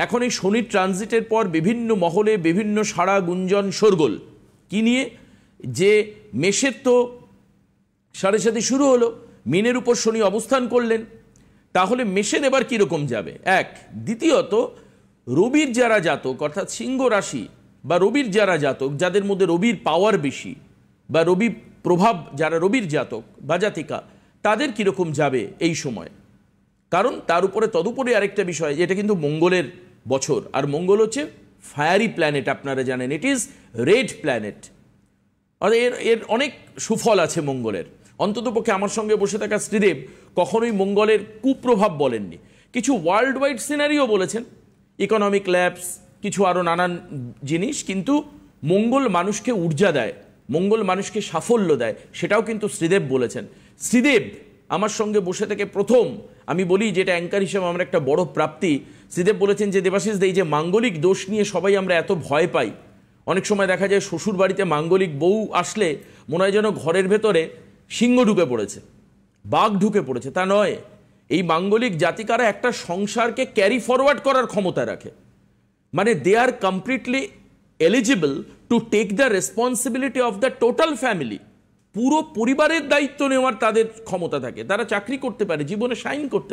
এখন এই শনি ট্রানজিটের পর বিভিন্ন মহলে বিভিন্ন সাড়া গুঞ্জন শোরগোল কি নিয়ে, যে মেষের তো সাড়ে সাথে শুরু হলো, মিনের উপর শনি অবস্থান করলেন, তাহলে মেষের এবার কীরকম যাবে এক। দ্বিতীয়ত রবির যারা জাতক অর্থাৎ সিংহ রাশি বা রবির যারা জাতক, যাদের মধ্যে রবির পাওয়ার বেশি বা রবি প্রভাব যারা রবির জাতক বা জাতিকা, তাদের কীরকম যাবে এই সময়। কারণ তার উপরে তদুপরি আরেকটা বিষয়, যেটা কিন্তু মঙ্গলের বছর, আর মঙ্গল হচ্ছে ফায়ারি প্ল্যানেট, আপনারা জানেন ইট ইজ রেড প্ল্যানেট। এর অনেক সুফল আছে মঙ্গলের। অন্ততপক্ষে আমার সঙ্গে বসে থাকা শ্রীদেব কখনোই মঙ্গলের কুপ্রভাব বলেননি। কিছু ওয়ার্ল্ড ওয়াইড সিনারিও বলেছেন, ইকোনমিক ল্যাপস, কিছু আরও নানান জিনিস, কিন্তু মঙ্গল মানুষকে ঊর্জা দেয়, মঙ্গল মানুষকে সাফল্য দেয়, সেটাও কিন্তু শ্রীদেব বলেছেন। শ্রীদেব আমার সঙ্গে বসে থেকে প্রথম, আমি বলি যেটা অ্যাঙ্কার হিসেবে আমার একটা বড় প্রাপ্তি, শ্রীদেব বলেছেন যে দেবাশিস দা, এই যে মাঙ্গলিক দোষ নিয়ে সবাই আমরা এত ভয় পাই, অনেক সময় দেখা যায় শ্বশুর বাড়িতে মাঙ্গলিক বউ আসলে মনে হয় যেন ঘরের ভেতরে সিংহ ঢুকে পড়েছে, বাঘ ঢুকে পড়েছে। তা নয়, এই মাঙ্গলিক জাতিকারা একটা সংসারকে ক্যারি ফরওয়ার্ড করার ক্ষমতা রাখে, মানে they are completely eligible to take the responsibility of the total family. পুরো পরিবারের দায়িত্ব নেওয়ার তাদের ক্ষমতা থাকে, তারা চাকরি করতে পারে, জীবনে শাইন করতে পারে।